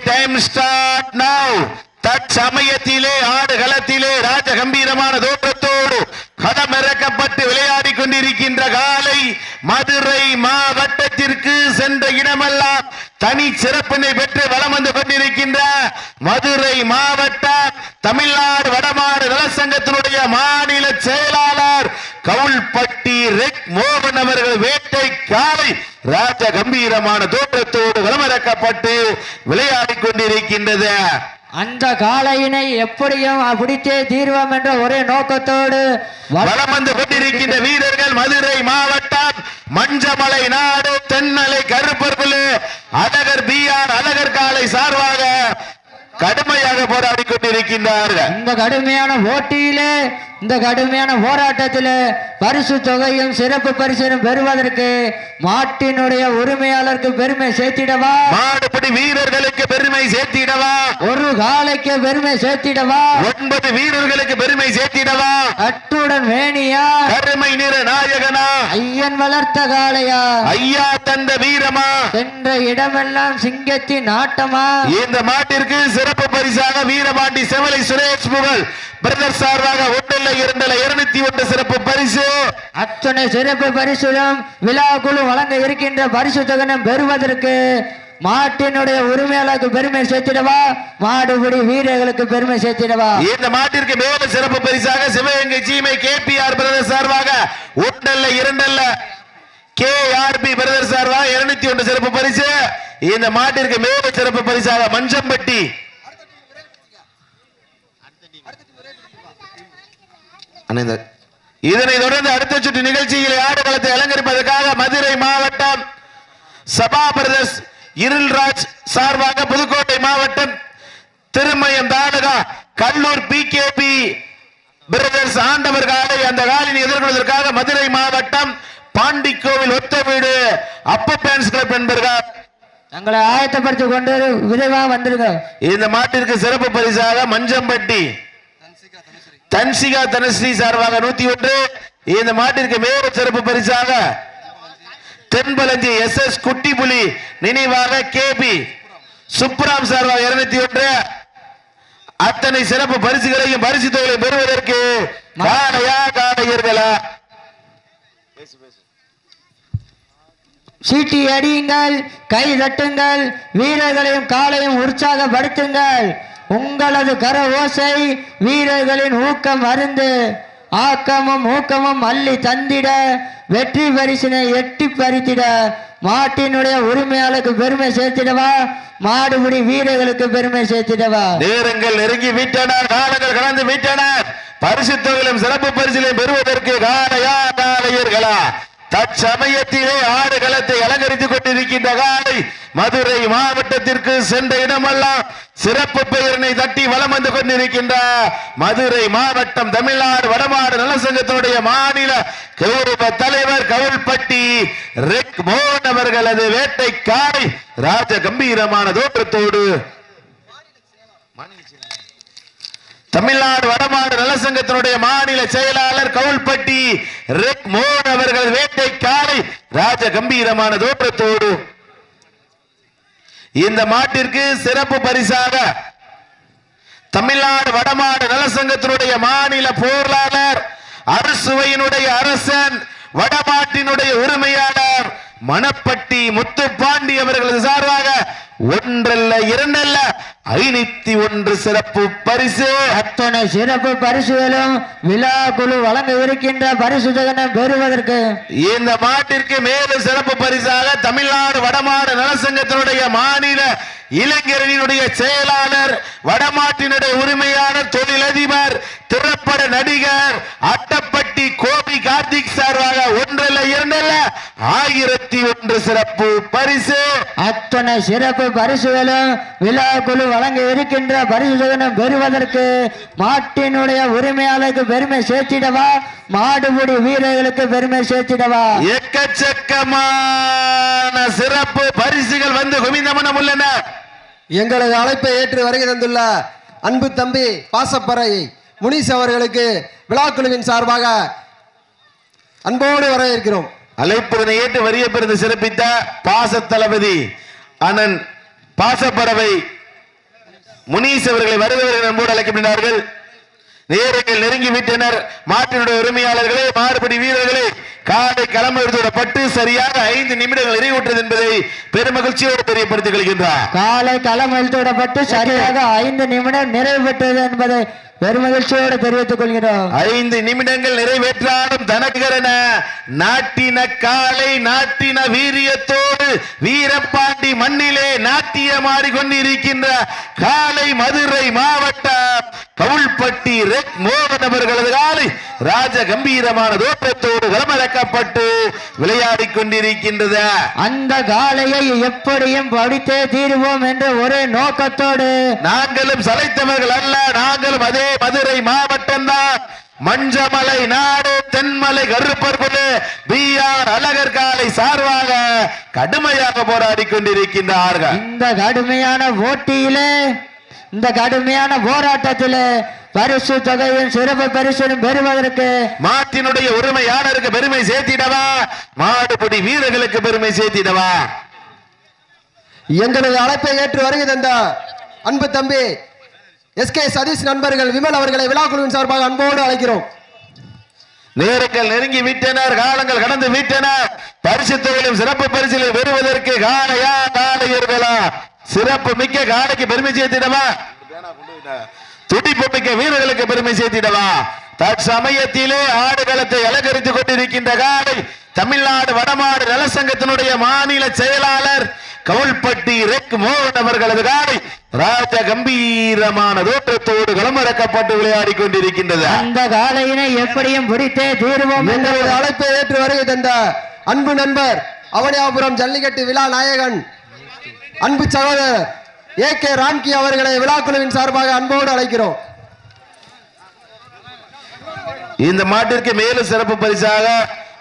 Time start now. தற்சமயத்திலே ஆடுகளத்திலே ராஜ கம்பீரமான தோற்றத்தோடு களமிறக்கப்பட்டு விளையாடி கொண்டிருக்கின்ற காலை மதுரை மாவட்டத்திற்கு சென்ற இடமெல்லாம் தனி சிறப்பினை பெற்று வலம் வந்து கொண்டிருக்கின்ற மதுரை மாவட்ட தமிழ்நாடு வடமாடு நலசங்கத்தினுடைய மாநில செயலாளர் கவுல்பட்டி ரெக் மோகன் அவர்கள் வேட்டை காலை ராஜ கம்பீரமான தோற்றத்தோடு களமிறக்கப்பட்டு விளையாடி கொண்டிருக்கின்றது. அந்த காளையினை எப்படியும் பிடித்தே தீர்வோம் என்ற ஒரே நோக்கத்தோடு வலம் வந்து கொண்டிருக்கின்ற வீரர்கள் மதுரை மாவட்டம் மஞ்சமலை நாடு தென்னலை கருப்பர்புலு அழகர் பிஆர் அழகர் காலை சார்பாக கடுமையாக போராடி கொண்டிருக்கின்றார்கள். இந்த கடுமையான போட்டியிலே இந்த கடுமையான போராட்டத்தில் பரிசு தொகையும் சிறப்பு பரிசும் பெறுவதற்கு மாட்டினுடைய உரிமையாளருக்கு பெருமை சேர்த்திடவா, மாடுபிடி வீரர்களுக்கு பெருமை சேர்த்திடவா, ஒரு காலைக்கு பெருமை சேர்த்திடவா, 9 வீரர்களுக்கு பெருமை சேர்த்திடவா, அட்டுடன் வேணியா, கருமை நிற நாயகனா, ஐயன் வளர்த்த காளையா, ஐயா தந்த வீரமா, சென்ற இடமெல்லாம் சிங்கத்தின் ஆட்டமா. இந்த மாட்டிற்கு சிறப்பு பரிசாக வீரபாண்டி செவலை சுரேஷ் புகழ் பிரதர் சார்பாக 1-2-201 சிறப்பு பரிசு. அத்தனை சிறப்பு பரிசுகளும் விழா குழு வழங்க இருக்கின்ற பரிசு தொகனம் பெறுவதற்கு மாட்டினுடைய உரிமையாளருக்கு பெருமை சேர்த்திடவா, மாடுபிடி வீரர்களுக்கு பெருமை சேர்த்திடவா. இந்த மாட்டிற்கு மேலும் சிறப்பு பரிசாக சிவகங்கை சீமை கேபிஆர் பிரதர் சார்பாக 1-2 கேஆர்பி பிரதர் சார்பாக 201 சிறப்பு பரிசு. இந்த மாட்டிற்கு மேலும் சிறப்பு பரிசாக மஞ்சம்பட்டி இதனை தொடர்ந்து அடுத்த சுற்று நிகழ்ச்சியில் ஆடுகளத்தை அலங்கரிப்பதற்காக மதுரை மாவட்டம் சபா பிரதர்ஸ் இருள்ராஜ் சார்பாக புதுக்கோட்டை மாவட்டம் திருமயம் தானகா கல்லூர் பிகேபி பிரதர்ஸ் ஆண்டவர் காலை அந்த காலினை எதிர்கொள்வதற்காக மதுரை மாவட்டம் பாண்டிக்கோவில் ஒத்த வீடு அப்ப பேன்ஸ் கிளப் என்பர்கள் தங்களை ஆயத்தப்படுத்திக் கொண்டு விரைவா வந்திருக்க. இந்த மாட்டிற்கு சிறப்பு பரிசாக மஞ்சம்பட்டி தன்சிகா தனஸ்ரீ சார்பாக 101. இந்த மாட்டிற்கு மேலும் சிறப்பு பரிசாக தென்பலஞ்சி SS குட்டிப்புலி நினைவாக கேபி சுப்ராம் சார்பாக 201. அத்தனை சிறப்பு பரிசுகளையும் பரிசு தொகையை பெறுவதற்கு காளையா காளையர்களா சீட்டி அடியுங்கள், கை தட்டுங்கள், வீரர்களையும் காலையும் உற்சாகப்படுத்துங்கள். உங்களது கர ஓசை வீரர்களின் ஊக்கம் அருந்து ஆக்கமும் ஊக்கமும் அள்ளி தந்திட வெற்றி பரிசினை எட்டி பறித்திட மாட்டினுடைய உரிமையாளருக்கு பெருமை சேர்த்திடவா, மாடுபிடி வீரர்களுக்கு பெருமை சேர்த்திடவா. நேரங்கள் நெருங்கி விட்டன, காலங்கள் கடந்து விட்டன. பரிசு தொகையிலும் சிறப்பு பரிசிலையும் பெறுவதற்கு காளையா காளையர்களா. தற்சமயத்திலே ஆடுகளத்தை அலங்கரித்துக் கொண்டிருக்கின்ற காலை மதுரை மாவட்டத்திற்கு சென்ற இடமெல்லாம் சிறப்பு பெயரினை தட்டி வலம் வந்து கொண்டிருக்கின்ற மதுரை மாவட்டம் தமிழ்நாடு வடமாடு நலசங்கத்தினுடைய மாநில கௌரவ தலைவர் கவுல்பட்டி ரெக் மோகன் அவர்களது வேட்டை காலை ராஜ கம்பீரமான தோற்றத்தோடு தமிழ்நாடு வடமாடு நலசங்கத்தினுடைய மாநில செயலாளர் கவுல்பட்டி ரெக் மோகன் அவர்கள் வேட்டை காலை ராஜ கம்பீரமான தோற்றத்தோடு இந்த மாட்டிற்கு சிறப்பு பரிசாக தமிழ்நாடு வடமாடு நலசங்கத்தினுடைய மாநில பொருளாளர் அறுசுவையினுடைய அரசன் வடமாட்டினுடைய உரிமையாளர் மணப்பட்டி முத்துப்பாண்டி அவர்களது சார்பாக 1-2 501 சிறப்பு பரிசு. அத்தனை சிறப்பு பரிசுகளும் விழா குழு வழங்க இருக்கின்ற பரிசு தொகனம் பெறுவதற்கு இந்த மாட்டிற்கு மேலும் சிறப்பு பரிசாக தமிழ்நாடு வடமாடு நலசங்கத்தினுடைய மாநில இளைஞரணியினுடைய செயலாளர் வடமாட்டினுடைய உரிமையாளர் தொழிலதிபர் திரைப்பட நடிகர் அட்டப்பட்டி கோபி கார்த்திக் சார்பாக 1-2 1001 சிறப்பு பரிசு. அத்தனை சிறப்பு பரிசுகளும் விழா குழு வழங்க இருக்கின்ற பரிசு தொகனம் பெறுவதற்கு மாட்டினுடைய உரிமையாளருக்கு பெருமை சேர்த்திடவா, மாடுபிடி வீரர்களுக்கு பெருமை சேர்த்திடவா. எக்கச்சக்கமான சிறப்பு பரிசுகள் வந்து குவிந்தமனம் உள்ளன. எங்களது அழைப்பை ஏற்று வருகை தந்துள்ள அன்பு தம்பி பாசப்பறை முனிஸ் அவர்களுக்கு விழாக்குழுவின் சார்பாக அன்போடு வரவேற்கிறோம். அழைப்பதனை ஏற்று வரிய பெருந்து சிறப்பித்த பாச தளபதி அண்ணன் பாசப்பறவை முனீஸ் அவர்களை வருகிறவர்கள் அன்போடு அழைக்கின்றார்கள். நேரங்கள் நெருங்கி விட்டனர். மாட்டினுடைய உரிமையாளர்களே, மாறுபடி வீரர்களே, காலை களமிறக்கப்பட்டு சரியாக 5 நிமிடங்கள் நிறைவுற்றது என்பதை பெருமகிழ்ச்சியோடு தெரியப்படுத்திக் கொள்கின்றார். காலை களமிறக்கப்பட்டு சரியாக 5 நிமிடம் நிறைவு பெற்றது என்பதை பெருமகிழ்ச்சியோடு தெரிவித்துக் கொள்கிறோம். 5 நிமிடங்கள் நிறைவேற்றாலும் தனகரன நாட்டின காலை நாட்டின வீரியத்தோடு வீரப்பாண்டி மண்ணிலே நாட்டியமாடி கொண்டிருக்கின்ற காலை மதுரை மாவட்டம் கவுல்பட்டி ரெக் மோகன் அவர்களது காலை ராஜ கம்பீரமான தோற்றத்தோடு களமிறக்கப்பட்டு விளையாடி கொண்டிருக்கின்றது. அந்த காலையை எப்படியும் படித்தே தீருவோம் என்ற ஒரே நோக்கத்தோடு நாங்களும் சளைத்தவர்கள் அல்ல, நாங்களும் அதே மதுரை மாவட்டம் தான். மஞ்சமலை நாடு தென்மலை கருப்பர்குல BR அழகர் காலை சார்பாக கடுமையாக போராடி கொண்டிருக்கின்றார்கள். இந்த கடுமையான போட்டியிலே, இந்த கடுமையான போராட்டத்திலே பரிசு தொகையும் சிறப்பு பரிசும் பெறுவதற்கு மாட்டினுடைய உரிமையாளருக்கு பெருமை சேர்த்திடவா, மாடுபிடி வீரர்களுக்கு பெருமை சேர்த்திடவா? எங்களது அழைப்பை ஏற்று வருகை தந்த அன்பு தம்பி SK சதீஷ் நண்பர்கள் விமல் அவர்களை விழாக்குழுவின் சார்பாக அன்போடு அழைக்கிறோம். நேரங்கள் நெருங்கி விட்டனர், காலங்கள் கடந்து விட்டனர். பரிசு தொகையிலும் சிறப்பு பரிசிலை பெறுவதற்கு காளையா காளையர்களா? சிறப்பு மிக்க காளைக்கு பெருமை சேர்த்திடவா, துடிப்பு மிக்க வீரர்களுக்கு பெருமை சேர்த்திடவா? தற்சமயத்திலே ஆடுகளத்தை அலங்கரித்துக் கொண்டிருக்கின்ற காளை தமிழ்நாடு வடமாடு நலசங்கத்தினுடைய மாநில செயலாளர் கவுல்பட்டி ரெக் மோகன் அவர்களது காலை ராஜ கம்பீரமான தோற்றத்தோடு களமிறக்கப்பட்டு விளையாடி கொண்டிருக்கின்றது. அந்த காலையினை எப்படியும் பிடித்தே தீர்வோம் என்ற எங்களது அழைப்பை ஏற்று வருகை தந்த அன்பு நண்பர் அவனியாபுரம் ஜல்லிக்கட்டு விழா நாயகன் அன்பு சகோதரர் AK ராம்கி அவர்களை விழாக்குழுவின் சார்பாக அன்போடு அழைக்கிறோம். இந்த மாட்டிற்கு மேலும் சிறப்பு பரிசாக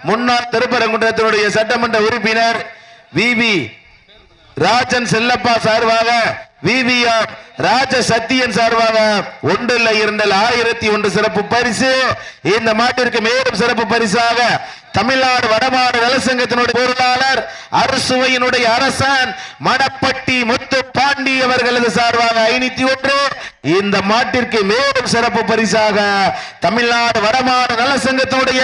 முன்னாள் திருப்பரங்குன்றத்தினுடைய சட்டமன்ற உறுப்பினர் VV ராஜன் செல்லப்பா சார்பாக VVR ராஜ சத்தியன் சார்பாக 1,2,1,001 சிறப்பு பரிசு. இந்த மாட்டிற்கு மேலும் சிறப்பு பரிசாக தமிழ்நாடு வடமாடு நலசங்கத்தினுடைய பொருளாளர் அரசுவையினுடைய அரசன் மணப்பட்டி முத்து பாண்டி அவர்களது சார்பாக 501. இந்த மாட்டிற்கு மேலும் சிறப்பு பரிசாக தமிழ்நாடு வடமாடு நலசங்கத்தினுடைய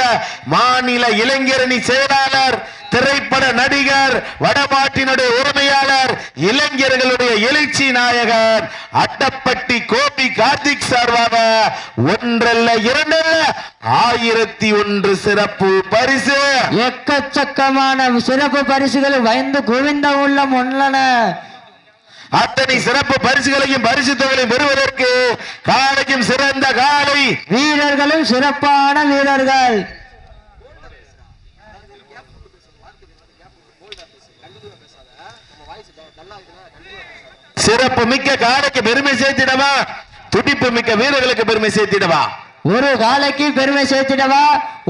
மாநில இளைஞரணி செயலாளர் திரைப்பட நடிகர் வடமாட்டினுடைய உரிமையாளர் இளைஞர்களுடைய எழுச்சி நாயகர் அட்டப்பட்டி கோபி கார்த்திக் சார்பாக 1,2,1,001 சிறப்பு பரிசு. எக்கச்சக்கமான சிறப்பு பரிசுகள் வைந்து குவிந்த உள்ளம் உள்ளன. அத்தனை சிறப்பு பரிசுகளையும் பரிசு தொகைகளையும் பெறுவதற்கு காலையும் சிறந்த காலை வீரர்களும் சிறப்பான வீரர்கள். சிறப்பு மிக்க காலைக்கு பெருமை சேர்த்திடவா, துடிப்பு மிக்க வீரர்களுக்கு பெருமை சேர்த்திடவா? ஒரு காலைக்கு பெருமை சேர்த்திடவா,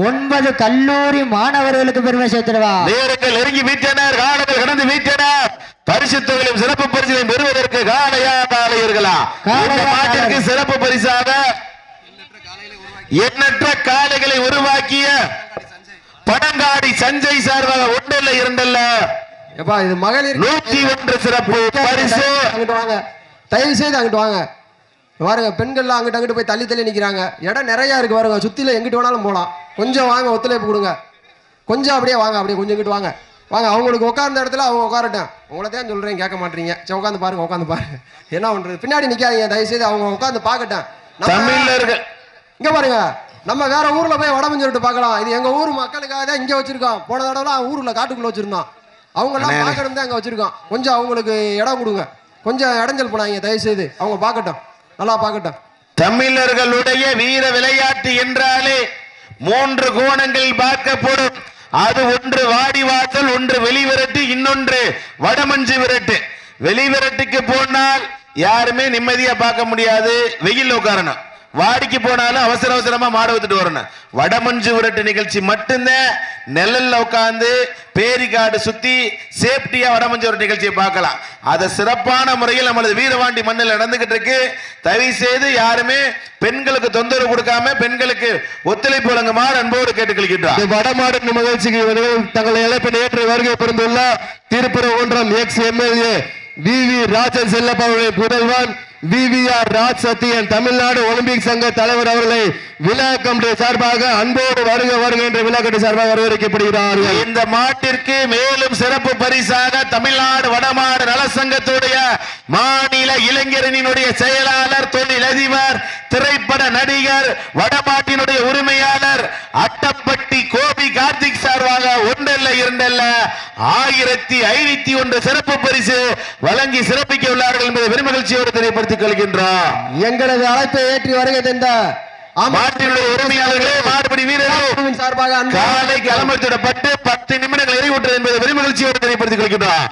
9 கல்லூரி மாணவர்களுக்கு பெருமை சேர்த்திடவா? நேரங்கள் நெருங்கி விட்டனர், காலங்கள் கடந்து விட்டனர். பரிசு தொகையிலும் சிறப்பு பரிசுகளையும் பெறுவதற்கு காளையா காளையர்களா? இந்த மாட்டிற்கு சிறப்பு பரிசாக எண்ணற்ற காளைகளை உருவாக்கிய படங்காடி சஞ்சய் சார்பாக 1,2,2 எப்பா இது மகளிர் 101 சிறப்பு பரிசு. அங்கிட்டு வாங்க, தயவு செய்து அங்கிட்டு வாங்க. பாருங்க, பெண்கள்லாம் அங்கிட்டு அங்கிட்டு போய் தள்ளி தள்ளி நிக்கிறாங்க. இடம் நிறைய இருக்கு பாருங்க, சுத்தில எங்கிட்டு வேணாலும் போகலாம். கொஞ்சம் வாங்க, ஒத்துழைப்பு கொடுங்க. கொஞ்சம் அப்படியே வாங்க, அப்படியே கொஞ்சம் இங்கிட்டு வாங்க. வாங்க, அவங்களுக்கு உட்கார்ந்த இடத்துல அவங்க உட்காரட்டும். உங்களை தான் சொல்றேன், கேட்க மாட்டீங்க. சரி, உட்காந்து பாருங்க, உட்காந்து பாருங்க. என்ன பண்றது, பின்னாடி நிக்காதீங்க தயவு செய்து, அவங்க உட்காந்து பார்க்கட்டும். தமிழர்கள் இங்க பாருங்க, நம்ம வேற ஊர்ல போய் வடமஞ்சு விட்டு பார்க்கலாம். இது எங்க ஊர் மக்களுக்காக தான் இங்க வச்சிருக்கோம். போன தடவை ஊர்ல காட்டுக்குள்ள வச்சிருந்தோம். அவங்க எல்லாம் பார்க்கணும் தான் அங்க வச்சிருக்கோம். கொஞ்சம் அவங்களுக்கு இடம் கொடுங்க, கொஞ்சம் இடைஞ்சல் போனாங்க தயவு செய்து, அவங்க பார்க்கட்டும், நல்லா பார்க்கட்டும். தமிழர்களுடைய வீர விளையாட்டு என்றாலே 3 கோணங்கள் பார்க்கப்படும். அது ஒன்று வாடி வாசல், ஒன்று வெளிவிரட்டு, இன்னொன்று வடமஞ்சு விரட்டு. வெளிவிரட்டுக்கு போனால் யாருமே நிம்மதியா பார்க்க முடியாது, வெயில் உட்காரணும். வாடிக்கு போனாலும் அவசர அவசரமா மாட வித்துட்டு வரணும். வடமஞ்சு விரட்டு நிகழ்ச்சி மட்டும்தான் நெல்லல்ல உட்காந்து பேரிக்காடு சுத்தி சேப்டியா வடமஞ்சு விரட்டு நிகழ்ச்சியை பார்க்கலாம். அதை சிறப்பான முறையில் நம்மளது வீரவாண்டி மண்ணில் நடந்துகிட்டு இருக்கு. தயவு செய்து யாருமே பெண்களுக்கு தொந்தரவு கொடுக்காம பெண்களுக்கு ஒத்துழைப்பு வழங்குமாறு அன்போடு கேட்டுக்கொள்கின்றார். வடமாடு நிகழ்ச்சிக்கு தங்களை இழப்பினை ஏற்று வருகை புரிந்துள்ள Thiruparankundram ex MLA VV Rajan Chellappa புதல்வன் VVR ராஜ் சத்தியன் தமிழ்நாடு ஒலிம்பிக் சங்க தலைவர் அவர்களை விழா கமிட்டி சார்பாக அன்போடு வருக வருக என்ற விழா கமிட்டி சார்பாக வரவேற்கப்படுகிறார்கள். இந்த மாட்டிற்கு மேலும் சிறப்பு பரிசாக தமிழ்நாடு வடமாடு நலசங்கத்துடைய மாநில இளைஞரணியினுடைய செயலாளர், தொழிலதிபர், திரைப்பட நடிகர், வடமாட்டினுடைய உரிமையாளர் அட்டப்பட்டி கோபி கார்த்திக் சார்பாக ஒன்றல்ல இரண்டல்ல 1501 சிறப்பு பரிசு வழங்கி சிறப்பிக்க உள்ளார்கள் என்பதை பெருமகிழ்ச்சியோடு தெரியப்படுத்திக் கொள்கின்றோம். எங்களது அழைப்பை ஏற்றி வருகை தந்த மாட்டினுடைய உரிமையாளர்களே, மாடுபிடி வீரர்கள் சார்பாக காலை களமிடப்பட்டு 10 நிமிடங்கள் நிறைவுற்றது என்பதை பெருமகிழ்ச்சியோடு தெரியப்படுத்திக் கொள்கின்றோம்.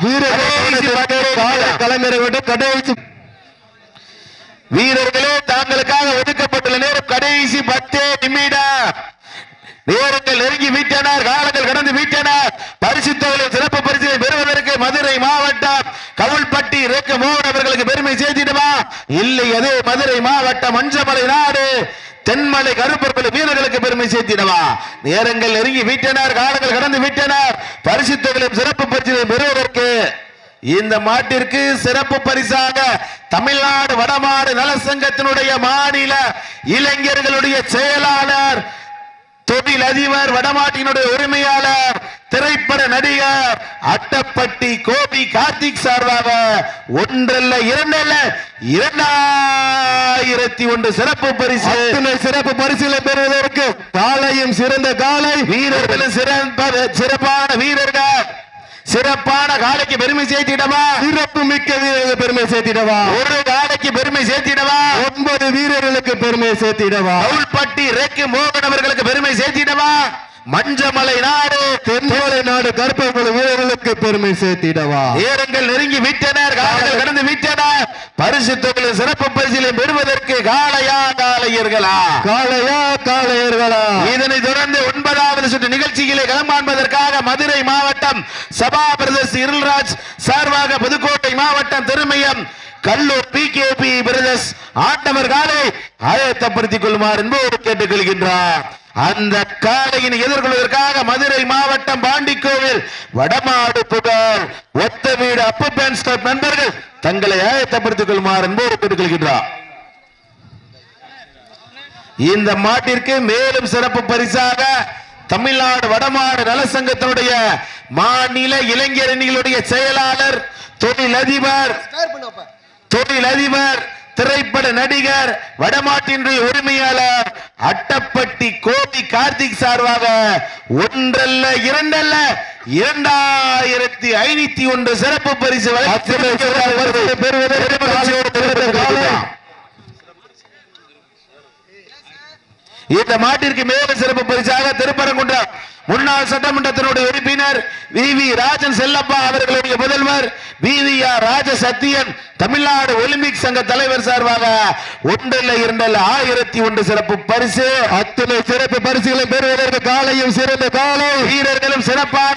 வீரர்களே, தாங்களுக்காக ஒதுக்கப்பட்டுள்ள நேரம் கடைசி 10 நிமிடம். நேரங்கள் நெருங்கி விட்டனர், காலங்கள் கடந்து விட்டனர். பரிசு தொகையில் சிறப்பு பரிசினை பெறுவதற்கு மதுரை மாவட்டம் கவுல்பட்டி ரெக்கு மோகன் அவர்களுக்கு பெருமை சேர்த்திடுமா? இல்லை, அதே மதுரை மாவட்டம் மஞ்சமலை நாடு தென்மலை கருப்பர்பலி வீரர்களுக்கு பெருமை சேர்த்திடவா? நேரங்கள் நெருங்கி விட்டனர், காலங்கள் கடந்து விட்டனர். பரிசு தொகையிலும் சிறப்பு பரிசினை பெறுவதற்கு இந்த மாட்டிற்கு சிறப்பு பரிசாக தமிழ்நாடு வடமாடு நலசங்கத்தினுடைய மாநில இளைஞர்களுடைய செயலாளர், தொழிலதிபர், வடமாட்டினுடைய உரிமையாளர், திரைப்பட நடிகர் அட்டப்பட்டி கோபி கார்த்திக் சார்பாக ஒன்றல்ல இரண்டல்ல 2001 சிறப்பு பரிசு. சிறப்பு பரிசுகளை பெறுவதற்கு காலையும் சிறந்த காலை, வீரர்களும் சிறப்பான வீரர்கள், சிறப்பான காலைக்கு பெருமை சேர்த்திடவா? சிறப்பு மிக்க வீரர்களுக்கு பெருமை சேர்த்திடவா? ஒரு காலைக்கு பெருமை சேர்த்திடவா? 9 வீரர்களுக்கு பெருமை சேர்த்திடவா? கவுல்பட்டி ரெக்கு மோகன் அவர்களுக்கு பெருமை சேர்த்திடவா? மஞ்சமலை நாடு தென்மலை நாடு கருப்பகுல வீரர்களுக்கு பெருமை சேர்த்திடவா? நேரங்கள் நெருங்கி விட்டனர், காலங்கள் கடந்து விட்டனர். பரிசு தொகையில் சிறப்பு பரிசிலை பெறுவதற்கு காளையா காளையர்களா? காளையா காளையர்களா? இதனை தொடர்ந்து 9வது சுற்று நிகழ்ச்சிகளை களமாண்பதற்காக மதுரை மாவட்டம் சபா பிரதர்ஸ் இருள்ராஜ் சார்பாக புதுக்கோட்டை மாவட்டம் திருமயம் கல்லூர் PKP பிரதர்ஸ் ஆட்டவர் காலை ஆயத்தப்படுத்திக் கொள்ளுமாறு என்போடு கேட்டுக் கொள்கின்றார். அந்த காலையினை எதிர்கொள்வதற்காக மதுரை மாவட்டம் பாண்டிக்கோவில் வடமாடு புகழ் ஒத்த வீடு அப்பு பேன் ஸ்டாப் நண்பர்கள் தங்களை ஆயத்தப்படுத்திக் கொள்ளுமாறு என்போடு கேட்டுக் கொள்கின்றார். இந்த மாட்டிற்கு மேலும் சிறப்பு பரிசாக தமிழ்நாடு வடமாடு நலசங்கத்தினுடைய மாநில இளைஞரணிகளுடைய செயலாளர், தொழிலதிபர், திரைப்பட நடிகர், வடமாட்டினுடைய உரிமையாளர் அட்டப்பட்டி கோபி கார்த்திக் சார்பாக ஒன்றல்ல இரண்டல்ல 2501 சிறப்பு பரிசு இந்த மாட்டிற்கு மேலும் சிறப்பு பரிசாக திருப்பரங்குன்றம் முன்னாள் சட்டமன்றத்தினுடைய உறுப்பினர் VV ராஜன் செல்லப்பா அவர்களுடைய முதல்வர் VVR ராஜ சத்தியன் தமிழ்நாடு ஒலிம்பிக் சங்க தலைவர் சார்பாக ஒன்றல்ல இரண்டல்ல 1001 சிறப்பு பரிசு. அத்தனை சிறப்பு பரிசுகளை பெறுவதற்கு காலையும் சிறந்த காலை, வீரர்களும் சிறப்பான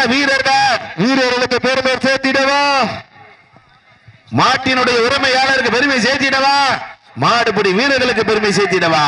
வீரர்களுக்கு பெருமை சேர்த்திடவா? மாட்டினுடைய உரிமையாளருக்கு பெருமை சேர்த்திடவா? மாடுபிடி வீரர்களுக்கு பெருமை சேர்த்திடவா?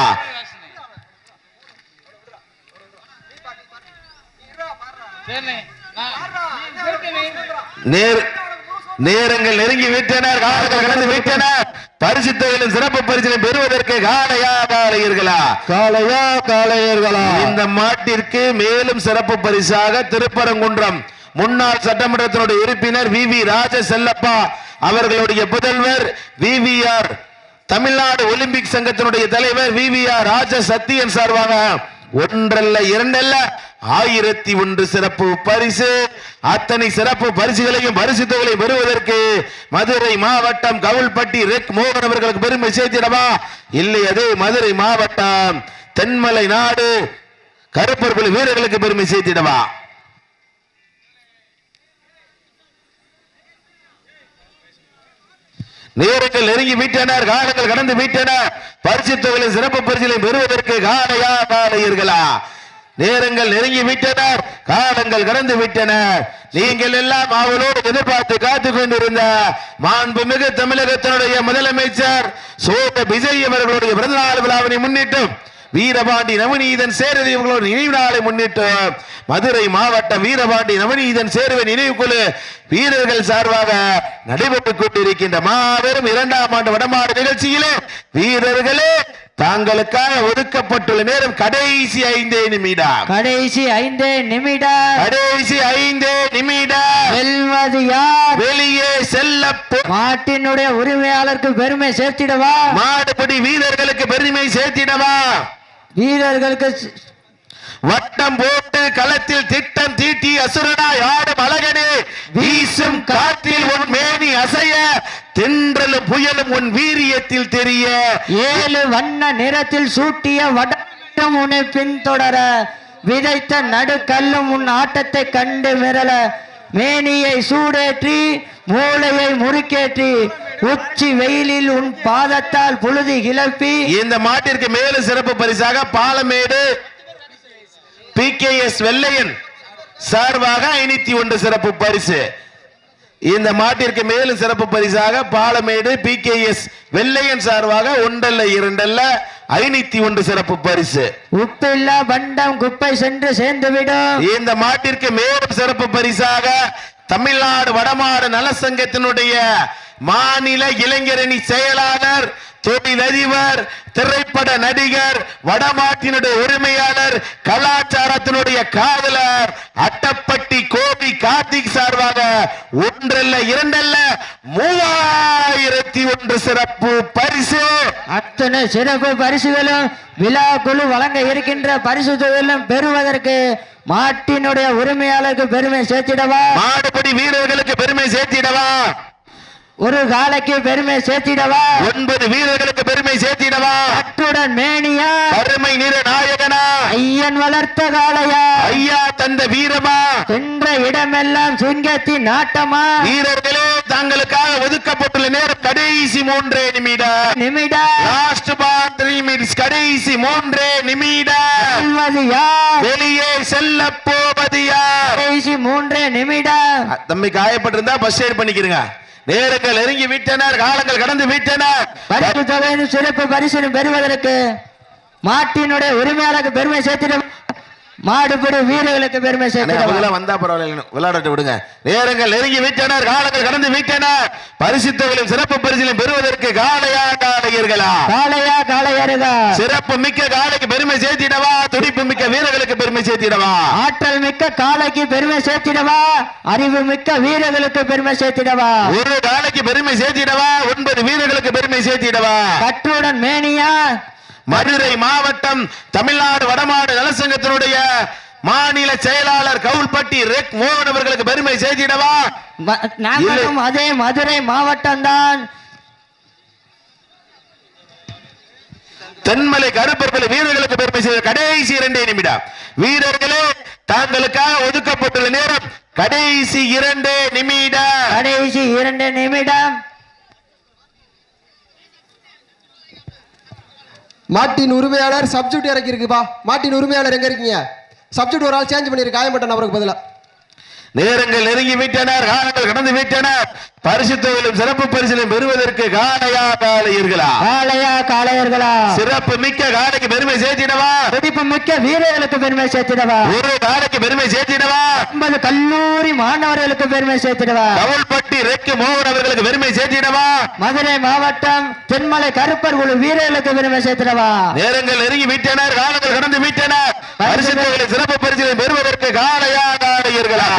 நேரங்கள் நெருங்கி விட்டனர், காலங்கள் கடந்து விட்டனர். பரிசு தொகையிலும் சிறப்பு பரிசினை பெறுவதற்கு காளையா காளையர்களா? காளையா காளையர்களா? இந்த மாட்டிற்கு மேலும் சிறப்பு பரிசாக திருப்பரங்குன்றம் முன்னாள் சட்டமன்றத்தினுடைய உறுப்பினர் VV ராஜ செல்லப்பா அவர்களுடைய புதல்வர் VVR தமிழ்நாடு ஒலிம்பிக் சங்கத்தினுடைய தலைவர் VVR ராஜ சத்தியன் சார்பாக ஒன்றல்ல இரண்டல்ல 1001 சிறப்பு பரிசு. அத்தனை சிறப்பு பரிசுகளையும் பரிசு தொகையை பெறுவதற்கு மதுரை மாவட்டம் கவுல்பட்டி ரெக் மோகன் அவர்களுக்கு பெருமை சேர்த்திடவா? இல்லை, அதே மதுரை மாவட்டம் தென்மலை நாடு கருப்பர்பலி வீரர்களுக்கு பெருமை சேர்த்திடவா? நேரங்கள் நெருங்கி விட்டனர், காலங்கள் கடந்து விட்டனர். பரிசு தொகையில் சிறப்பு பரிசிலை பெறுவதற்கு காளையா காளையர்களா? நேரங்கள் நெருங்கி விட்டனர், காலங்கள் கடந்து விட்டனர். நீங்கள் எல்லாம் அவளோடு எதிர்பார்த்து காத்துக் கொண்டிருந்த மாண்புமிகு தமிழகத்தினுடைய முதலமைச்சர் சோக விஜய் அவர்களுடைய பிறந்தநாள் விழாவினை முன்னிட்டு வீரபாண்டி நவநீதன் சேருவை இவங்களோட நினைவு நாளை முன்னிட்டு மதுரை மாவட்டம் வீரபாண்டி நவநீதன் சேருவை நினைவுக்குழு வீரர்கள் சார்பாக நடைபெற்றுக் கொண்டிருக்கின்ற மாபெரும் 2ஆம் ஆண்டு வடமாடு நிகழ்ச்சியிலே வீரர்களே தாங்களுக்காக ஒதுக்கப்பட்டுள்ள நேரம் கடைசி 5 நிமிடம். கடைசி 5 நிமிடம். கடைசி 5 நிமிடம். வெல்வது யார்? வெளியே செல்ல மாட்டினுடைய உரிமையாளருக்கு பெருமை சேர்த்திடவா? மாடுபிடி வீரர்களுக்கு பெருமை சேர்த்திடவா? வீரர்களுக்கு வட்டம் போட்டு களத்தில் திட்டம் தீட்டி அசுரனாய் ஆடும் அழகனே, வீசும் காற்றில் உன் மேனி அசைய, தென்றலும் புயலும் உன் வீரியத்தில் தெரிய, 7 வண்ண நிறத்தில் சூட்டிய வட்டம் உன்னை பின்தொடர, விதைத்த நடுக்கல்லும் உன் ஆட்டத்தை கண்டு மிரள, மேனியை சூடேற்றி மூளையை முறுக்கேற்றி, உச்சி வெயிலில் உன் பாதத்தால் புழுதி கிளப்பி. இந்த மாட்டிற்கு மேலும் சிறப்பு பரிசாக பாலமேடு PKS வெள்ளையன் சார்பாக 501 சிறப்பு பரிசு. இந்த மாட்டிற்கு மேலும் சிறப்பு பரிசாக பாலமேடு PKS வெள்ளையன் சார்பாக 1 அல்ல 2 அல்ல 501 சிறப்பு பரிசு. உப்பில்லா பண்டம் குப்பை சென்று சேர்ந்துவிடும். இந்த மாட்டிற்கு மேலும் சிறப்பு பரிசாக தமிழ்நாடு வடமாடு நலசங்கத்தினுடைய மாநில இளைஞரணி செயலாளர், தொழிலதிபர், திரைப்பட நடிகர், வடமாட்டினுடைய உரிமையாளர், கலாச்சாரத்தினுடைய காவலர் அட்டப்பட்டி கோபி கார்த்திக் சார்பாக 1 அல்ல 2 அல்ல 3001 சிறப்பு பரிசு. அத்தனை சிறப்பு பரிசுகளும் விழா குழு வழங்க இருக்கின்ற பரிசு தொகையிலும் பெறுவதற்கு மாட்டினுடைய உரிமையாளருக்கு பெருமை சேர்த்திடவா? மாடுபிடி வீரர்களுக்கு பெருமை சேர்த்திடவா? ஒரு காலைக்கு பெருமை சேர்த்திடவா? 9 வீரர்களுக்கு பெருமை சேர்த்திடவா? அத்துடன் மேனியா? கருமை நிற நாயகனா? ஐயன் வளர்த்த காளையா? ஐயா தந்த வீரமா? சென்ற இடமெல்லாம் சிங்கத்தின் நாட்டமா? வீரர்களே தங்களுக்காக ஒதுக்கப்பட்டுள்ள நேரம் கடைசி 3 நிமிடம். லாஸ்ட் பார் 3 மினிட்ஸ். கடைசி 3 நிமிடம். வெளியே செல்ல போவது யார்? கடைசி 3 நிமிடம். தம்பி காயப்பட்டிருந்தா பஸ் ஏட் பண்ணிக்கிறங்க. நேரங்கள் நெருங்கி விட்டனர், காலங்கள் கடந்து விட்டனர். பரிசு தொகையின் சிறப்பு பரிசு பெறுவதற்கு மாட்டினுடைய உரிமையாளருக்கு பெருமை சேர்த்திட, மாடுபிடி வீரர்களுக்கு பெருமை சேர்த்திட வந்தா பரவாயில்ல, விளையாடட்டு விடுங்க. நேரங்கள் நெருங்கி விட்டனர், காலங்கள் கடந்து விட்டனர். பரிசு தொகையிலும் சிறப்பு பரிசிலும் பெறுவதற்கு காளையா காளையர்களா? காளையா காளையர்களா? சிறப்பு மிக்க காளைக்கு பெருமை சேர்த்திடவா? துடிப்பு மிக்க வீரர்களுக்கு பெருமை சேர்த்திடவா? ஆற்றல் மிக்க காளைக்கு பெருமை சேர்த்திடவா? அறிவு மிக்க வீரர்களுக்கு பெருமை சேர்த்திடவா? ஒரு காளைக்கு பெருமை சேர்த்திடவா? 9 வீரர்களுக்கு பெருமை சேர்த்திடவா? கற்றுடன் மேனியா? மதுரை மாவட்டம் தமிழ்நாடு வடமாடு நலசங்கத்தினுடைய மாநில செயலாளர் கவுல்பட்டி ரெக் மோகன் அவர்களுக்கு பெருமை சேர்த்திடவா? நாங்களும் அதே மதுரை மாவட்டம் தான். தென்மலை கருப்பர்கள் வீரர்களுக்கு பெருமை செய்த கடைசி 2 நிமிடம். வீரர்களே தாங்களுக்காக ஒதுக்கப்பட்டுள்ள நேரம் கடைசி 2 நிமிடம். கடைசி 2 நிமிடம். மாட்டின் உரிமையாளர் சப்ஜெக்ட் இறக்கி இருக்குப்பா. மாட்டின் உரிமையாளர் எங்க இருக்கீங்க? சப்ஜெக்ட் ஒரு ஆள் சேஞ்ச் பண்ணிருக்கு, காயம்பட்ட நபருக்கு பதிலா. நேரங்கள் நெருங்கி விட்டனர், காலங்கள் கடந்து விட்டனர். பரிசு தொகையிலும் சிறப்பு பரிசிலும் பெறுவதற்கு காளையா காளையர்களா? காளையா காளையர்களா? சிறப்பு மிக்க காளைக்கு பெருமை சேர்த்திடவா? துடிப்பு மிக்க வீரர்களுக்கு பெருமை சேர்த்திடவா? ஒரு காளைக்கு பெருமை சேர்த்திடவா? 50 கல்லூரி மாணவர்களுக்கு பெருமை சேர்த்திடவா? கவுல்பட்டி ரெக்கு மோகன் அவர்களுக்கு பெருமை சேர்த்திடவா? மதுரை மாவட்டம் தென்மலை கருப்பர் குழு வீரர்களுக்கு பெருமை சேர்த்திடவா? நேரங்கள் நெருங்கி விட்டனர், காலங்கள் கடந்து விட்டனர். பரிசு தொகையிலும் சிறப்பு பரிசிலும் பெறுவதற்கு காளையா காளையர்களா?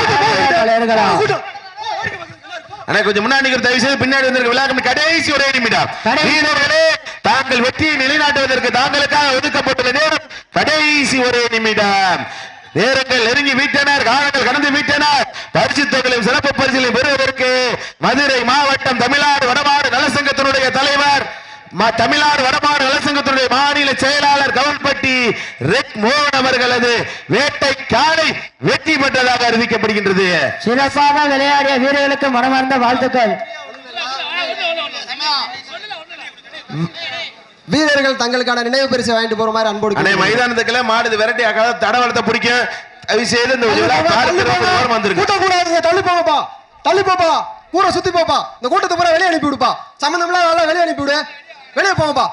கொஞ்சம் முன்னாடி தயவு செய்து பின்னாடி வந்திருக்க விழா கடைசி 1 நிமிடம். வீரர்களே தாங்கள் வெற்றியை நிலைநாட்டுவதற்கு தாங்களுக்காக ஒதுக்கப்பட்டுள்ள நேரம் கடைசி 1 நிமிடம். நேரங்கள் நெருங்கி விட்டனர், காலங்கள் கடந்து விட்டனர். பரிசு தொகையிலும் சிறப்பு பரிசிலும் பெறுவதற்கு மதுரை மாவட்டம் தமிழ்நாடு வடமாடு நலசங்கத்தினுடைய தலைவர், தமிழ்நாடு வடமாடு நலசங்கத்தினுடைய மாநில செயலாளர் கவுல்பட்டி ரெக் மோகன் அவர்களது வேட்டை காளை வெற்றி பெற்றதாக அறிவிக்கப்படுகின்றது. சிறப்பாக விளையாடிய வீரர்களுக்கு மனமார்ந்த வாழ்த்துக்கள். வீரர்கள் தங்களுக்கான நினைவு பரிசு வாங்கிட்டு போற மாதிரி அன்போடு மைதானத்துக்குள்ள மாடு விரட்டி தடவளத்தை பிடிக்கும். தள்ளி போப்பா, தள்ளி போப்பா, ஊரை சுத்தி போப்பா, இந்த கூட்டத்தை பூரா வெளியே அனுப்பி விடுப்பா. சம்பந்தம் வெளியே அனுப்பி விடு, வெளியே போங்கப்பா.